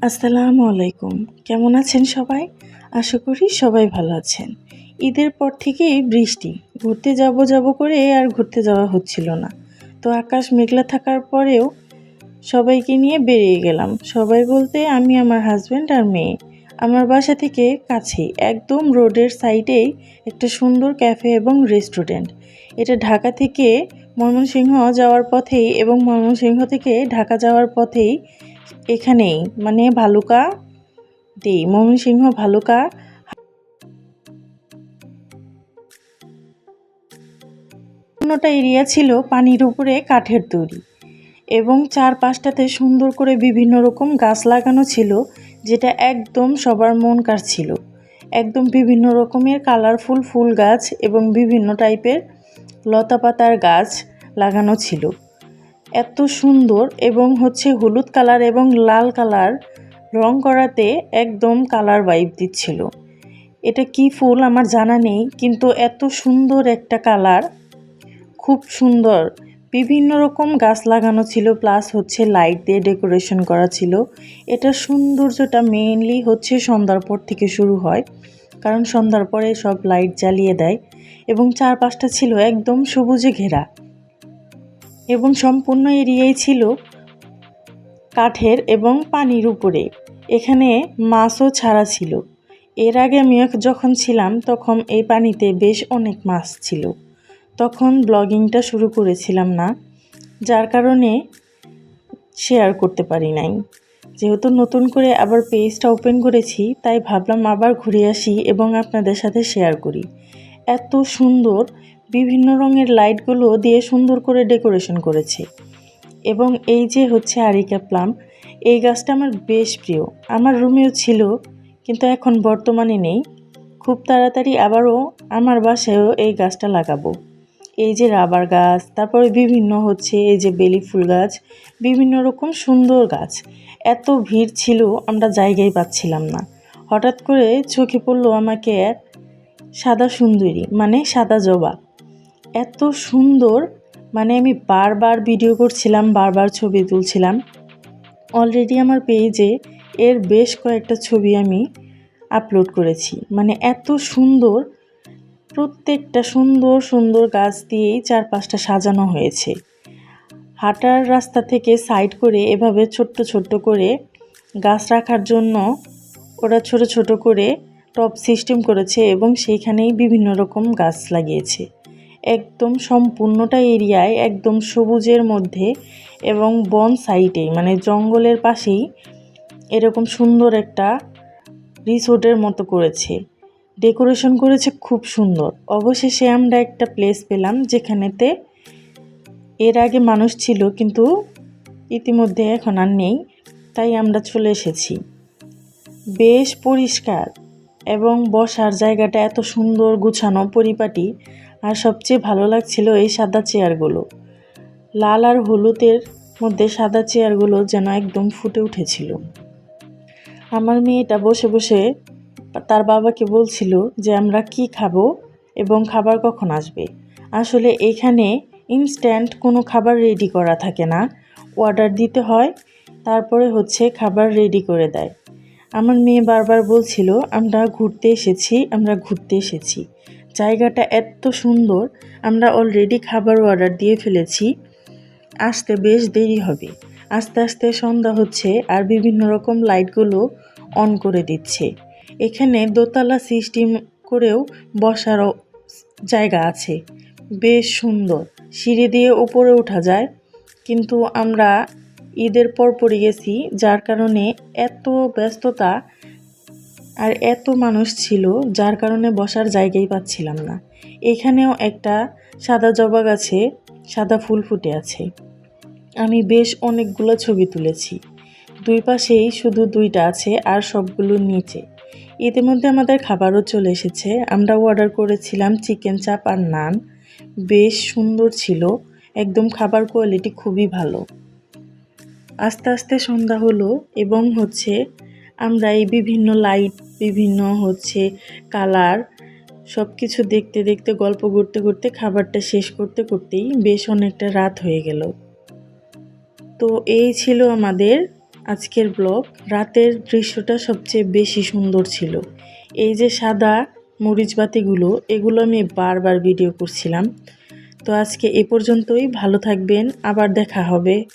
আসসালামু আলাইকুম। কেমন আছেন সবাই? আশা করি সবাই ভালো আছেন। ঈদের পর থেকেই বৃষ্টি। ঘুরতে যাব করে আর ঘুরতে যাওয়া হচ্ছিল না। তো আকাশ মেঘলা থাকার পরেও সবাইকে নিয়ে বেরিয়ে গেলাম। সবাই বলতে আমি, আমার হাজব্যান্ড আর মেয়ে। আমার বাসা থেকে কাছেই, একদম রোডের সাইডেই একটা সুন্দর ক্যাফে এবং রেস্টুরেন্ট। এটা ঢাকা থেকে ময়মনসিংহ যাওয়ার পথেই এবং ময়মনসিংহ থেকে ঢাকা যাওয়ার পথেই এখানেই, মানে ময়মনসিংহ ভালুকা অন্যটা এরিয়া ছিল পানির উপরে কাঠের তৈরি এবং চারপাশটাতে সুন্দর করে বিভিন্ন রকম গাছ লাগানো ছিল, যেটা একদম সবার মন কাড়ছিল। একদম বিভিন্ন রকমের কালারফুল ফুল গাছ এবং বিভিন্ন টাইপের লতা পাতার গাছ লাগানো ছিল। এত সুন্দর এবং হলুদ কালার এবং লাল কালার রং করাতে একদম কালার ভাইব দিচ্ছিল। এটা কি ফুল আমার জানা নেই, কিন্তু এত সুন্দর একটা কালার, খুব সুন্দর। বিভিন্ন রকম গাছ লাগানো ছিল, প্লাস লাইট দিয়ে ডেকোরেশন করা ছিল। এটার সৌন্দর্যটা মেইনলি সন্ধ্যার পর থেকে শুরু হয়, কারণ সন্ধ্যার পরে সব লাইট জ্বালিয়ে দেয় এবং চারপাশটা ছিল একদম সবুজে ঘেরা এবং সম্পূর্ণ এরিয়াই ছিল কাঠের এবং পানির উপরে। এখানে মাছও ছাড়া ছিল। এর আগে আমি যখন ছিলাম তখন এই পানিতে বেশ অনেক মাছ ছিল। তখন ব্লগিংটা শুরু করেছিলাম না, যার কারণে শেয়ার করতে পারি নাই। যেহেতু নতুন করে আবার পেজটা ওপেন করেছি, তাই ভাবলাম আবার ঘুরে আসি এবং আপনাদের সাথে শেয়ার করি। এত সুন্দর বিভিন্ন রঙের লাইটগুলো দিয়ে সুন্দর করে ডেকোরেশন করেছে। এবং এই যে আরিকা প্লাম, এই গাছটা আমার বেশ প্রিয়। আমার রুমেও ছিল, কিন্তু এখন বর্তমানে নেই। খুব তাড়াতাড়ি আবারও আমার বাসায়ও এই গাছটা লাগাবো। এই যে রাবার গাছ, তারপরে বিভিন্ন এই যে বেলি ফুল গাছ, বিভিন্ন রকম সুন্দর গাছ। এত ভিড় ছিল, আমরা জায়গায় পাচ্ছিলাম না। হঠাৎ করে চোখে পড়লো আমাকে সাদা সুন্দরী, মানে সাদা জবা। এত সুন্দর, মানে আমি বারবার ভিডিও করছিলাম, বারবার ছবি তুলছিলাম। অলরেডি আমার পেজে এর বেশ কয়েকটা ছবি আমি আপলোড করেছি। মানে এত সুন্দর, প্রত্যেকটা সুন্দর সুন্দর গাছ দিয়েই চারপাশটা সাজানো হয়েছে। হাঁটার রাস্তা থেকে সাইড করে এভাবে ছোট্ট ছোট্ট করে গাছ রাখার জন্য ওরা ছোট ছোট করে টব সিস্টেম করেছে এবং সেইখানেই বিভিন্ন রকম গাছ লাগিয়েছে। একদম সম্পূর্ণটা এরিয়ায় একদম সবুজের মধ্যে এবং বন সাইডে, মানে জঙ্গলের পাশেই এরকম সুন্দর একটা রিসোর্টের মতো করেছে, ডেকোরেশন করেছে খুব সুন্দর। অবশেষে আমরা একটা প্লেস পেলাম যেখানেতে এর আগে মানুষ ছিল, কিন্তু ইতিমধ্যে এখন আর নেই, তাই আমরা চলে এসেছি। বেশ পরিষ্কার এবং বসার জায়গাটা এত সুন্দর গুছানো পরিপাটি। আর সবচেয়ে ভালো লাগছিল এই সাদা চেয়ারগুলো। লাল আর হলুদের মধ্যে সাদা চেয়ারগুলো যেন একদম ফুটে উঠেছিল। আমার মেয়েটা বসে বসে তার বাবাকে বলছিল যে আমরা কি খাবো এবং খাবার কখন আসবে। আসলে এখানে ইনস্ট্যান্ট কোনো খাবার রেডি করা থাকে না, অর্ডার দিতে হয়, তারপরে খাবার রেডি করে দেয়। আমার মেয়ে বারবার বলছিল আমরা ঘুরতে এসেছি। জায়গাটা এত সুন্দর, আমরা অলরেডি খাবার অর্ডার দিয়ে ফেলেছি, আসতে বেশ দেরি হবে। আস্তে আস্তে সন্ধ্যা হচ্ছে আর বিভিন্ন রকম লাইটগুলো অন করে দিচ্ছে। এখানে দোতলা সিস্টেম করেও বসার জায়গা আছে, বেশ সুন্দর। সিঁড়ি দিয়ে উপরে ওঠা যায়, কিন্তু আমরা ঈদের পরপরই গেছি, যার কারণে এত ব্যস্ততা আর এত মানুষ ছিল, যার কারণে বসার জায়গাই পাচ্ছিলাম না। এখানেও একটা সাদা জবা গাছে সাদা ফুল ফুটে আছে। আমি বেশ অনেকগুলো ছবি তুলেছি। দুই পাশেই শুধু দুইটা আছে আর সবগুলো নিচে। ইতিমধ্যে আমাদের খাবারও চলে এসেছে। আমরা অর্ডার করেছিলাম চিকেন চাপ আর নান। বেশ সুন্দর ছিল, একদম খাবার কোয়ালিটি খুবই ভালো। আস্তে আস্তে সন্ধ্যা হলো এবং আমরা এই বিভিন্ন লাইট, বিভিন্ন কালার, সব কিছু দেখতে দেখতে, গল্প করতে করতে, খাবারটা শেষ করতে করতেই বেশ অনেকটা রাত হয়ে গেল। তো এই ছিল আমাদের আজকের ব্লগ। রাতের দৃশ্যটা সবচেয়ে বেশি সুন্দর ছিল। এই যে সাদা মরিচবাতিগুলো, এগুলো আমি বারবার ভিডিও করছিলাম। তো আজকে এ পর্যন্তই। ভালো থাকবেন, আবার দেখা হবে।